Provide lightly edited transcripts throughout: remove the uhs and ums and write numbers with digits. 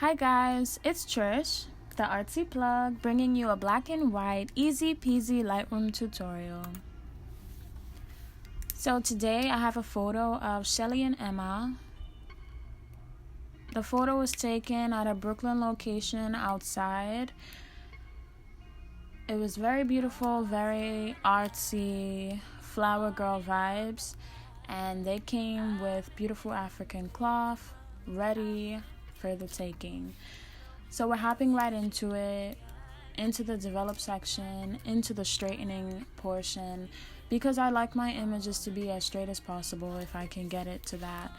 Hi guys, it's Trish, the Artsy plug, bringing you a black and white, easy peasy Lightroom tutorial. So today I have a photo of Shelly and Emma. The photo was taken at a Brooklyn location outside. It was very beautiful, very artsy, flower girl vibes, and they came with beautiful African cloth, ready for the taking. So we're hopping right into it, into the develop section, into the straightening portion, because I like my images to be as straight as possible if I can get it to that.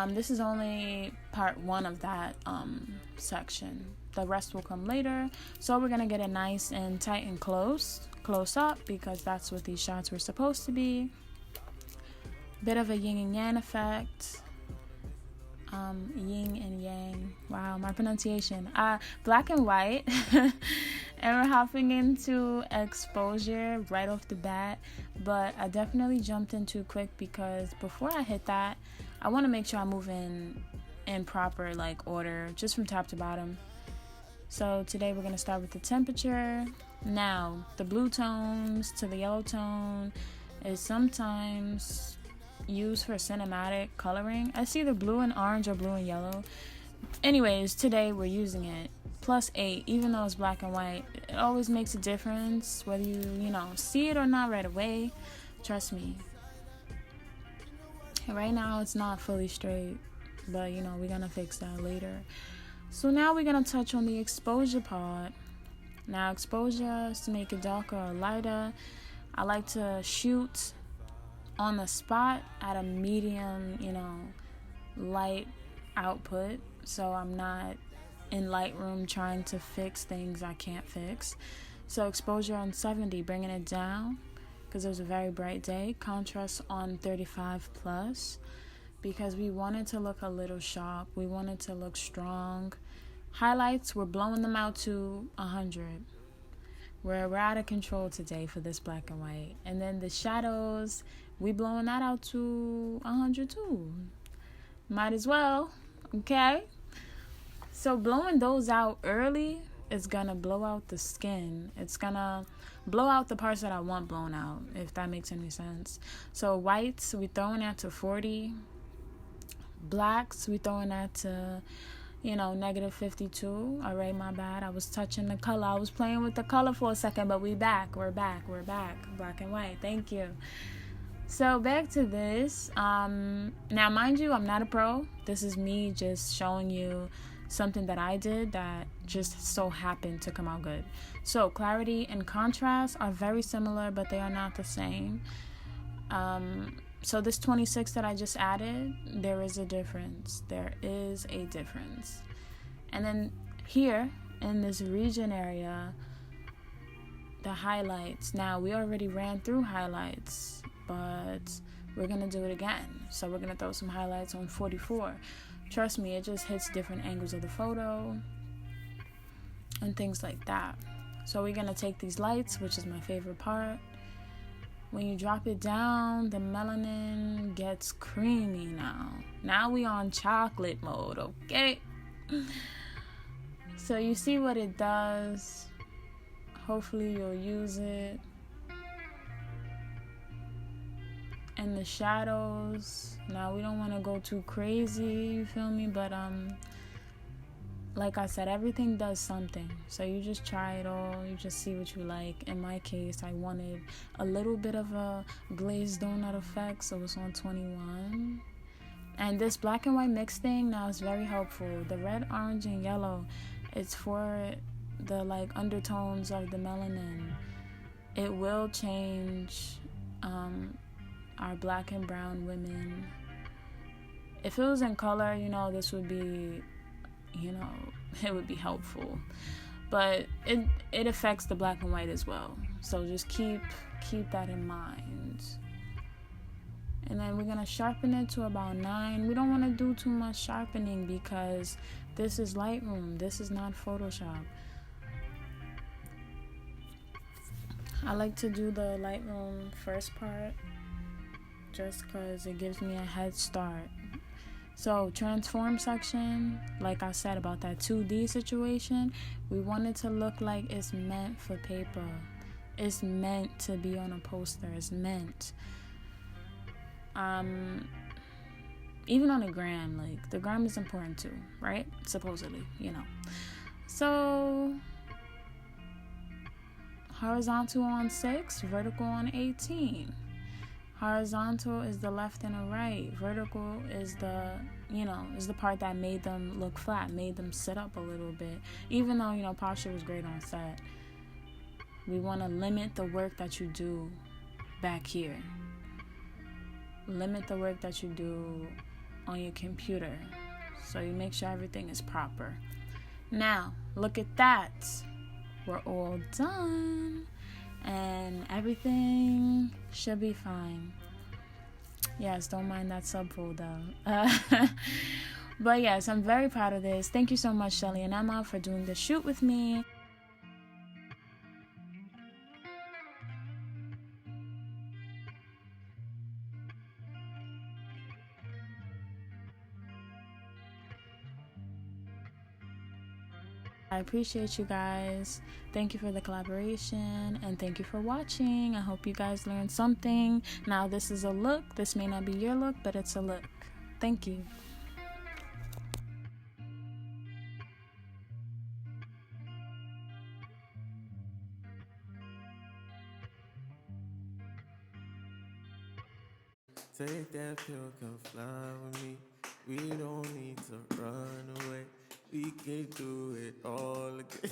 This is only part one of that section. The rest will come later. So we're gonna get it nice and tight and close up, because that's what these shots were supposed to be. Bit of a yin and yang effect. Yin and yang. Wow, my pronunciation. Black and white. And we're hopping into exposure right off the bat. But I definitely jumped in too quick, because before I hit that, I want to make sure I move in proper order, just from top to bottom. So today we're going to start with the temperature. Now, the blue tones to the yellow tone is sometimes used for cinematic coloring. I see the blue and orange or blue and yellow. Anyways, today we're using it. +8, even though it's black and white, it always makes a difference whether you see it or not right away. Trust me. Right now it's not fully straight, but we're gonna fix that later. So now we're gonna touch on the exposure part. Now, exposure is to make it darker or lighter. I like to shoot on the spot at a medium, light output, so I'm not in Lightroom trying to fix things I can't fix. So exposure on 70, bringing it down because it was a very bright day. Contrast on 35+, because we wanted to look a little sharp. We wanted to look strong. Highlights, we're blowing them out to 100. We're out of control today for this black and white. And then the shadows, we blowing that out to 100 too. Might as well, okay? So blowing those out early is gonna blow out the skin. It's gonna blow out the parts that I want blown out, if that makes any sense. So whites, we throwing that to 40. Blacks, we throwing that to -52. All right, my bad. I was touching the color. I was playing with the color for a second, but we're back. Black and white. Thank you. So back to this. Now, mind you, I'm not a pro. This is me just showing you something that I did that just so happened to come out good. So clarity and contrast are very similar, but they are not the same. So this 26 that I just added, there is a difference. And then here in this region area, the highlights. Now, we already ran through highlights, but we're going to do it again. So we're going to throw some highlights on 44. Trust me, it just hits different angles of the photo and things like that. So we're going to take these lights, which is my favorite part. When you drop it down, the melanin gets creamy now. Now we on chocolate mode, okay? So you see what it does. Hopefully you'll use it. And the shadows. Now we don't want to go too crazy, you feel me? But like I said, everything does something. So you just try it all. You just see what you like. In my case, I wanted a little bit of a glazed donut effect, so it's on 21. And this black and white mix thing now is very helpful. The red, orange, and yellow, it's for the undertones of the melanin. It will change our black and brown women. If it was in color, this would be it would be helpful, but it affects the black and white as well. So just keep that in mind. And then we're gonna sharpen it to about 9. We don't want to do too much sharpening because this is Lightroom. This is not Photoshop. I like to do the Lightroom first part just because it gives me a head start. So transform section, like I said about that 2D situation, we want it to look like it's meant for paper. It's meant to be on a poster. It's meant. Even on the gram, like the gram is important too, right? Supposedly, you know. So horizontal on 6, vertical on 18. Horizontal is the left and the right. Vertical is the, is the part that made them look flat, made them sit up a little bit. Even though, posture was great on set. We want to limit the work that you do back here. Limit the work that you do on your computer. So you make sure everything is proper. Now, look at that. We're all done. And everything should be fine. Yes, don't mind that subfold though. But yes, I'm very proud of this. Thank you so much, Shelly and Emma, for doing the shoot with me. I appreciate you guys. Thank you for the collaboration and thank you for watching. I hope you guys learned something. Now this is a look. This may not be your look, but it's a look. Thank you. Take that pill, come fly with me. We don't need to run away. We can do it all again.